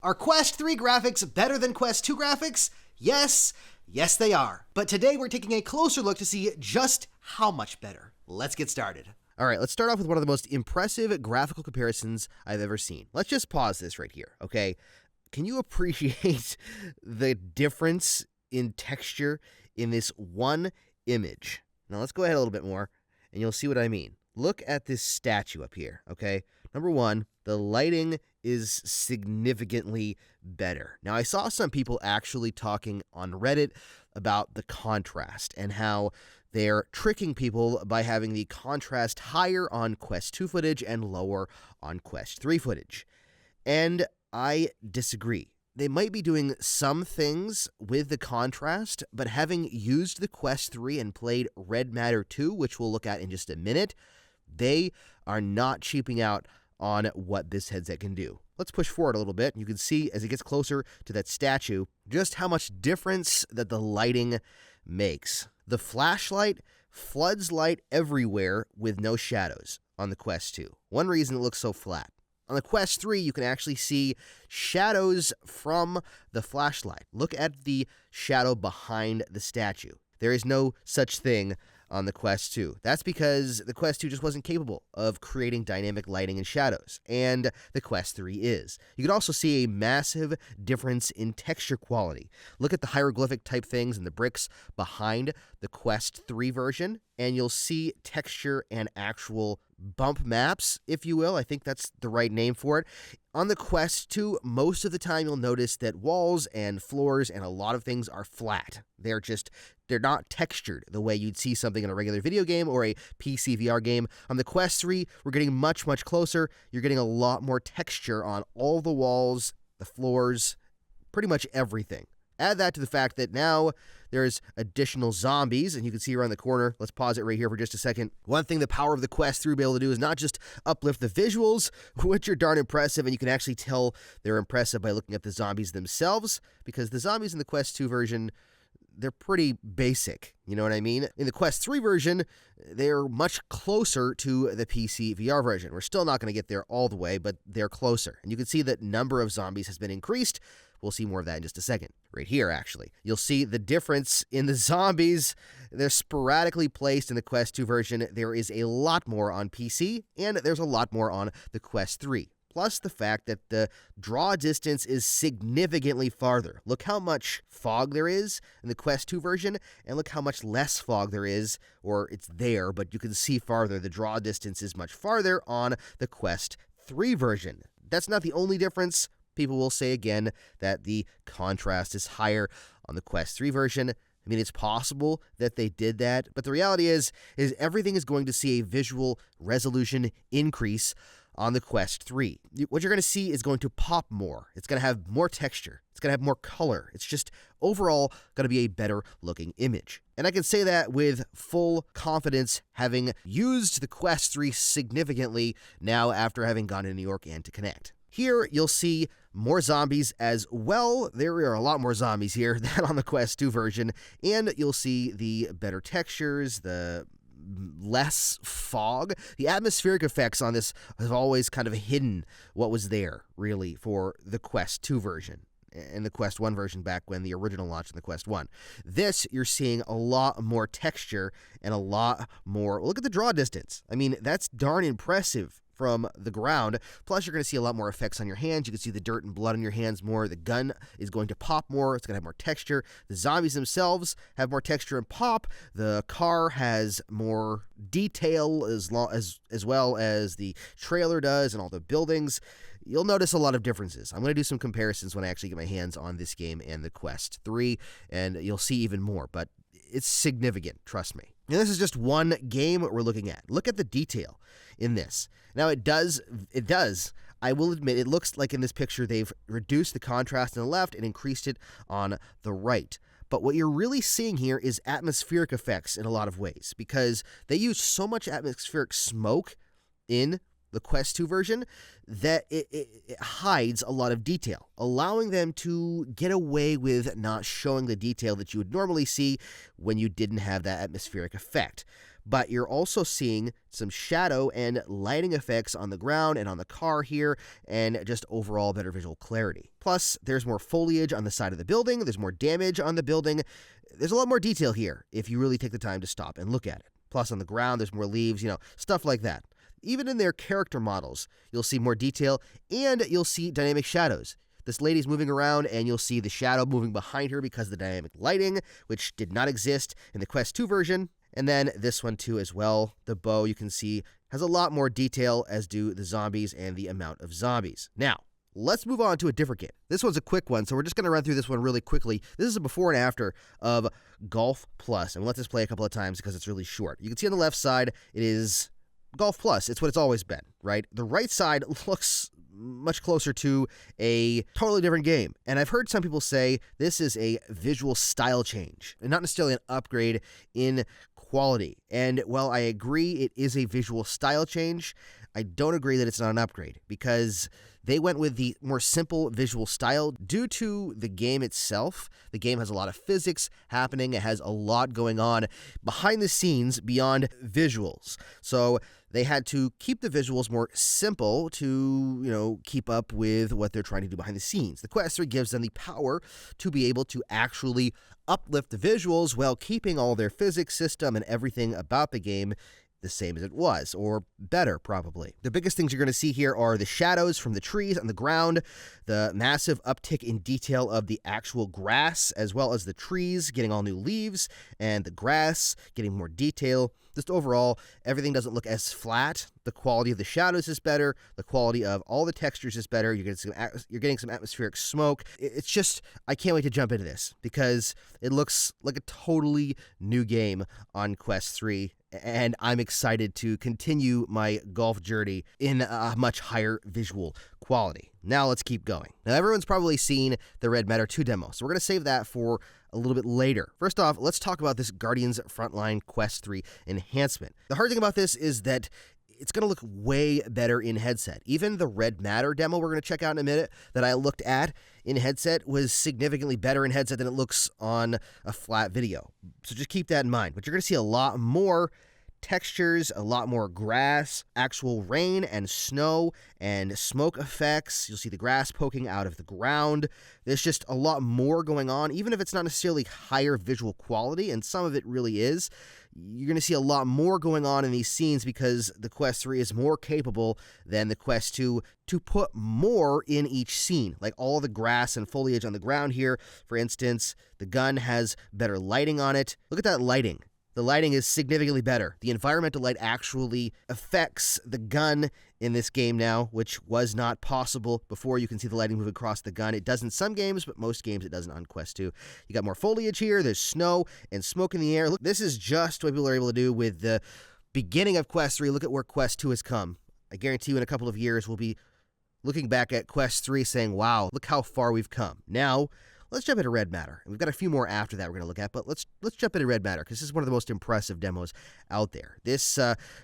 Are Quest 3 graphics better than Quest 2 graphics? Yes, they are. But today we're taking a closer look to see just how much better. Let's get started. All right, let's start off with one of the most impressive graphical comparisons I've ever seen. Let's just pause this right here, okay? Can you appreciate the difference in texture in this one image? Now let's go ahead a little bit more and you'll see what I mean. Look at this statue up here, okay? Number one, the lighting is significantly better. Now, I saw some people actually talking on Reddit about the contrast and how they're tricking people by having the contrast higher on Quest 2 footage and lower on Quest 3 footage. And I disagree. They might be doing some things with the contrast, but having used the Quest 3 and played Red Matter 2, which we'll look at in just a minute, they are not cheaping out on what this headset can do. Let's push forward a little bit. You can see as it gets closer to that statue just how much difference that the lighting makes. The flashlight floods light everywhere with no shadows on the Quest 2. One reason it looks so flat. On the Quest 3, you can actually see shadows from the flashlight. Look at the shadow behind the statue. There is no such thing on the Quest 2. That's because the Quest 2 just wasn't capable of creating dynamic lighting and shadows, and the Quest 3 is. You can also see a massive difference in texture quality. Look at the hieroglyphic type things and the bricks behind the Quest 3 version, and you'll see texture and actual bump maps, if you will. I think that's the right name for it. On the Quest 2, most of the time you'll notice that walls and floors and a lot of things are flat. They're not textured the way you'd see something in a regular video game or a PC VR game. On the Quest 3, we're getting much, much closer. You're getting a lot more texture on all the walls, the floors, pretty much everything. Add that to the fact that now there's additional zombies, and you can see around the corner. Let's pause it right here for just a second. One thing the power of the Quest 3 will be able to do is not just uplift the visuals, which are darn impressive, and you can actually tell they're impressive by looking at the zombies themselves, because the zombies in the Quest 2 version, they're pretty basic, you know what I mean? In the Quest 3 version, they're much closer to the PC VR version. We're still not going to get there all the way, but they're closer. And you can see that number of zombies has been increased. We'll see more of that in just a second. Right here, actually. You'll see the difference in the zombies. They're sporadically placed in the Quest 2 version. There is a lot more on PC, and there's a lot more on the Quest 3. Plus the fact that the draw distance is significantly farther. Look how much fog there is in the Quest 2 version, and look how much less fog there is, or it's there, but you can see farther. The draw distance is much farther on the Quest 3 version. That's not the only difference. People will say again that the contrast is higher on the Quest 3 version. I mean, it's possible that they did that, but the reality is everything is going to see a visual resolution increase on the Quest 3. What you're going to see is going to pop more. It's going to have more texture. It's going to have more color. It's just overall going to be a better looking image. And I can say that with full confidence, having used the Quest 3 significantly now after having gone to New York and to Connect. Here, you'll see more zombies as well. There are a lot more zombies here than on the Quest 2 version, and you'll see the better textures, the less fog. The atmospheric effects on this have always kind of hidden what was there, really, for the Quest 2 version and the Quest 1 version back when the original launched in the Quest 1. This, you're seeing a lot more texture and a lot more... Look at the draw distance. I mean, that's darn impressive from the ground. Plus, you're going to see a lot more effects on your hands. You can see the dirt and blood on your hands more. The gun is going to pop more. It's going to have more texture. The zombies themselves have more texture and pop. The car has more detail as well as the trailer does and all the buildings. You'll notice a lot of differences. I'm going to do some comparisons when I actually get my hands on this game and the Quest 3, and you'll see even more, but it's significant, trust me. And this is just one game we're looking at. Look at the detail in this. Now, it does, I will admit, it looks like in this picture they've reduced the contrast on the left and increased it on the right. But what you're really seeing here is atmospheric effects in a lot of ways, because they use so much atmospheric smoke in the Quest 2 version that it hides a lot of detail, allowing them to get away with not showing the detail that you would normally see when you didn't have that atmospheric effect. but you're also seeing some shadow and lighting effects on the ground and on the car here, and just overall better visual clarity. Plus, there's more foliage on the side of the building, there's more damage on the building, there's a lot more detail here if you really take the time to stop and look at it. Plus, on the ground, there's more leaves, stuff like that. Even in their character models, you'll see more detail, and you'll see dynamic shadows. This lady's moving around, and you'll see the shadow moving behind her because of the dynamic lighting, which did not exist in the Quest 2 version. And then this one too as well. The bow, you can see, has a lot more detail, as do the zombies and the amount of zombies. Now, let's move on to a different game. This one's a quick one, so we're just going to run through this one really quickly. This is a before and after of Golf Plus, and we'll let this play a couple of times because it's really short. You can see on the left side, it is Golf Plus. It's what it's always been, right? The right side looks much closer to a totally different game. And I've heard some people say this is a visual style change and not necessarily an upgrade in quality. And while I agree it is a visual style change, I don't agree that it's not an upgrade, because they went with the more simple visual style due to the game itself. The game has a lot of physics happening. It has a lot going on behind the scenes beyond visuals. So they had to keep the visuals more simple to, keep up with what they're trying to do behind the scenes. The Quest 3 gives them the power to be able to actually uplift the visuals while keeping all their physics system and everything about the game the same as it was, or better, probably. The biggest things you're going to see here are the shadows from the trees on the ground, the massive uptick in detail of the actual grass, as well as the trees getting all new leaves, and the grass getting more detail. Just overall, everything doesn't look as flat. The quality of the shadows is better. The quality of all the textures is better. You're getting some atmospheric smoke. It's just, I can't wait to jump into this, because it looks like a totally new game on Quest 3. And I'm excited to continue my golf journey in a much higher visual quality. Now let's keep going. Now everyone's probably seen the Red Matter 2 demo, so we're going to save that for a little bit later. First off, let's talk about this Guardians Frontline Quest 3 enhancement. The hard thing about this is that it's going to look way better in headset. Even the Red Matter demo we're going to check out in a minute that I looked at in headset was significantly better in headset than it looks on a flat video. So just keep that in mind. But you're going to see a lot more textures, a lot more grass, actual rain and snow and smoke effects. You'll see the grass poking out of the ground. There's just a lot more going on, even if it's not necessarily higher visual quality, and some of it really is. You're going to see a lot more going on in these scenes because the Quest 3 is more capable than the Quest 2 to put more in each scene. Like all the grass and foliage on the ground here, for instance, the gun has better lighting on it. Look at that lighting. The lighting is significantly better. The environmental light actually affects the gun in this game now, which was not possible before. You can see the lighting move across the gun. It does in some games, but most games it doesn't on Quest 2. You got more foliage here. There's snow and smoke in the air. Look, this is just what people are able to do with the beginning of Quest 3. Look at where Quest 2 has come. I guarantee you in a couple of years we'll be looking back at Quest 3 saying, wow, look how far we've come. Now, let's jump into Red Matter. We've got a few more after that we're going to look at, but let's jump into Red Matter because this is one of the most impressive demos out there. This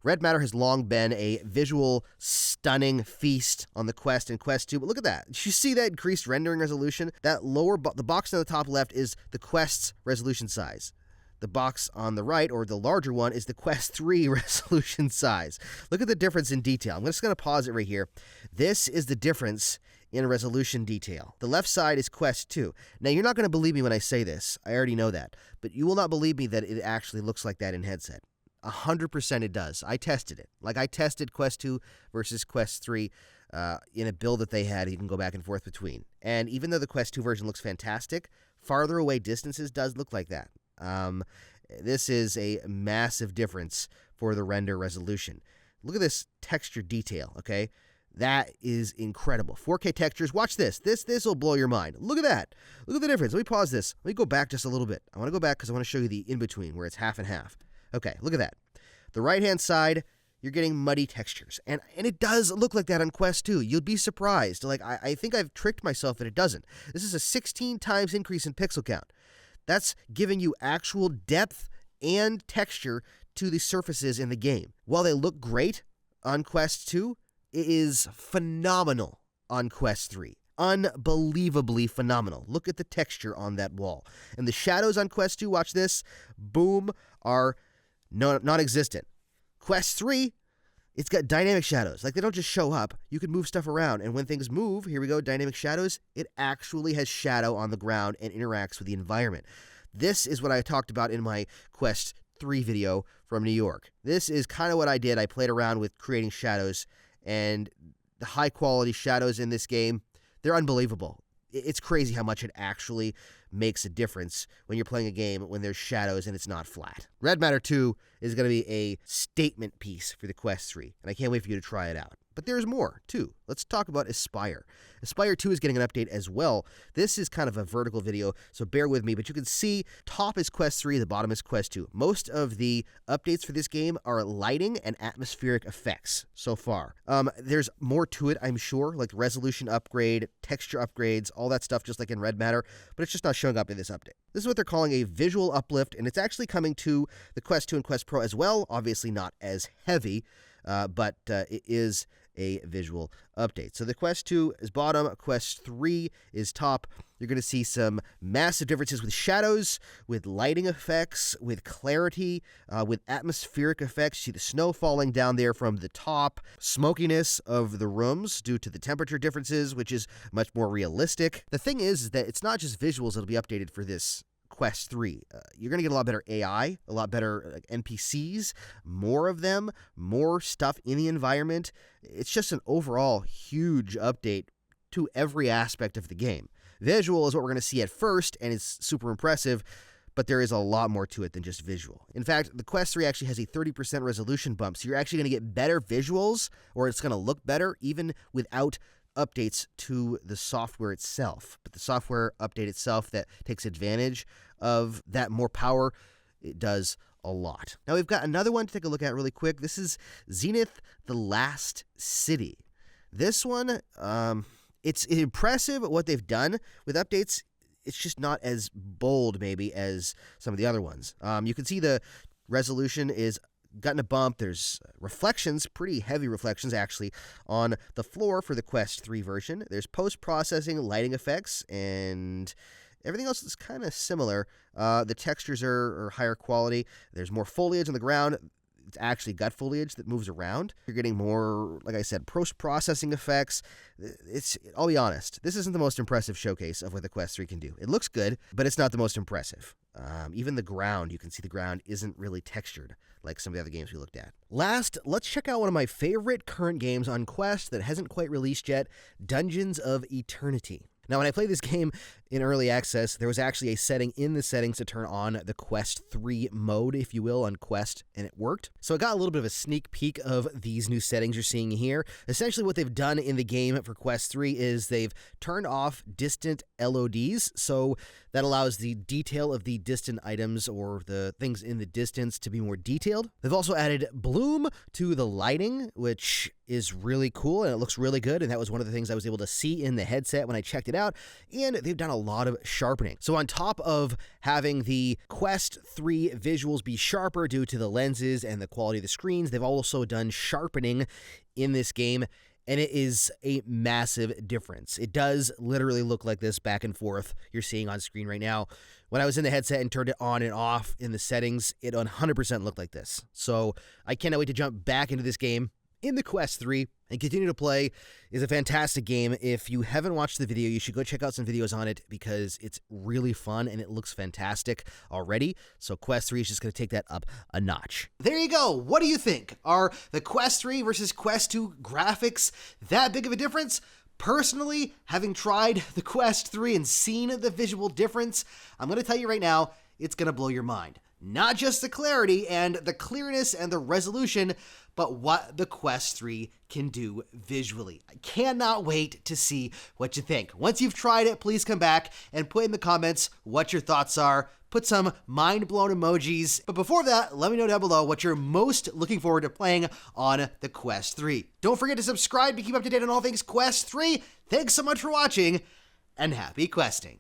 Red Matter has long been a visual stunning feast on the Quest and Quest 2, but look at that. Did you see that increased rendering resolution? That the box on the top left is the Quest's resolution size. The box on the right, or the larger one, is the Quest 3 resolution size. Look at the difference in detail. I'm just going to pause it right here. This is the difference in resolution detail. The left side is Quest 2. Now, you're not going to believe me when I say this. I already know that. But you will not believe me that it actually looks like that in headset. 100% it does. I tested it. Like, I tested Quest 2 versus Quest 3 in a build that they had. You can go back and forth between. And even though the Quest 2 version looks fantastic, farther away distances does look like that. This is a massive difference for the render resolution. Look at this texture detail, okay? That is incredible. 4K textures. Watch this. This will blow your mind. Look at that. Look at the difference. Let me pause this. Let me go back just a little bit. I want to go back because I want to show you the in-between where it's half and half. Okay, look at that. The right-hand side, you're getting muddy textures. And it does look like that on Quest 2. You'll be surprised. Like, I think I've tricked myself that it doesn't. This is a 16 times increase in pixel count. That's giving you actual depth and texture to the surfaces in the game. While they look great on Quest 2, it is phenomenal on Quest 3. Unbelievably phenomenal. Look at the texture on that wall. And the shadows on Quest 2, watch this, boom, are No, non-existent. Quest 3, it's got dynamic shadows. Like, they don't just show up. You can move stuff around. And when things move, here we go, dynamic shadows, it actually has shadow on the ground and interacts with the environment. This is what I talked about in my Quest 3 video from New York. This is kind of what I did. I played around with creating shadows, and the high-quality shadows in this game, they're unbelievable. It's crazy how much it actually makes a difference when you're playing a game when there's shadows and it's not flat. Red Matter 2 is going to be a statement piece for the Quest 3, and I can't wait for you to try it out. But there's more, too. Let's talk about Aspire. Aspire 2 is getting an update as well. This is kind of a vertical video, so bear with me, but you can see top is Quest 3, the bottom is Quest 2. Most of the updates for this game are lighting and atmospheric effects so far. There's more to it, I'm sure, like resolution upgrade, texture upgrades, all that stuff, just like in Red Matter, but it's just not showing up in this update. This is what they're calling a visual uplift, and it's actually coming to the Quest 2 and Quest Pro as well. Obviously not as heavy, but it is a visual update. So the Quest 2 is bottom, Quest 3 is top. You're going to see some massive differences with shadows, with lighting effects, with clarity, with atmospheric effects. You see the snow falling down there from the top, smokiness of the rooms due to the temperature differences, which is much more realistic. The thing is that it's not just visuals that'll be updated for this Quest 3. You're going to get a lot better AI, a lot better NPCs, more of them, more stuff in the environment. It's just an overall huge update to every aspect of the game. Visual is what we're going to see at first, and it's super impressive, but there is a lot more to it than just visual. In fact, the Quest 3 actually has a 30% resolution bump, so you're actually going to get better visuals, or it's going to look better even without updates to the software itself. But the software update itself that takes advantage of that more power, it does a lot. Now we've got another one to take a look at really quick. This is Zenith, The Last City. This one, it's impressive what they've done with updates. It's just not as bold maybe as some of the other ones. You can see the resolution is gotten a bump. There's reflections, pretty heavy reflections actually, on the floor for the Quest 3 version. There's post-processing lighting effects, and everything else is kind of similar. The textures are higher quality. There's more foliage on the ground. It's actually gut foliage that moves around. You're getting more, like I said, post-processing effects. I'll be honest, this isn't the most impressive showcase of what the Quest 3 can do. It looks good, but it's not the most impressive. Even the ground, you can see the ground isn't really textured like some of the other games we looked at. Last, let's check out one of my favorite current games on Quest that hasn't quite released yet, Dungeons of Eternity. Now, when I played this game in early access, there was actually a setting in the settings to turn on the Quest 3 mode, if you will, on Quest, and it worked. So I got a little bit of a sneak peek of these new settings you're seeing here. Essentially, what they've done in the game for Quest 3 is they've turned off distant LODs, so that allows the detail of the distant items or the things in the distance to be more detailed. They've also added bloom to the lighting, which is really cool, and it looks really good, and that was one of the things I was able to see in the headset when I checked it out, and they've done a lot of sharpening. So on top of having the Quest 3 visuals be sharper due to the lenses and the quality of the screens, they've also done sharpening in this game, and it is a massive difference. It does literally look like this back and forth you're seeing on screen right now. When I was in the headset and turned it on and off in the settings, it 100% looked like this. So I cannot wait to jump back into this game in the Quest 3 and continue to play. Is a fantastic game. If you haven't watched the video, you should go check out some videos on it because it's really fun and it looks fantastic already. So Quest 3 is just going to take that up a notch. There you go. What do you think? Are the Quest 3 versus Quest 2 graphics that big of a difference? Personally, having tried the Quest 3 and seen the visual difference, I'm going to tell you right now, it's going to blow your mind. Not just the clarity and the clearness and the resolution, but what the Quest 3 can do visually. I cannot wait to see what you think. Once you've tried it, please come back and put in the comments what your thoughts are. Put some mind-blown emojis. But before that, let me know down below what you're most looking forward to playing on the Quest 3. Don't forget to subscribe to keep up to date on all things Quest 3. Thanks so much for watching, and happy questing.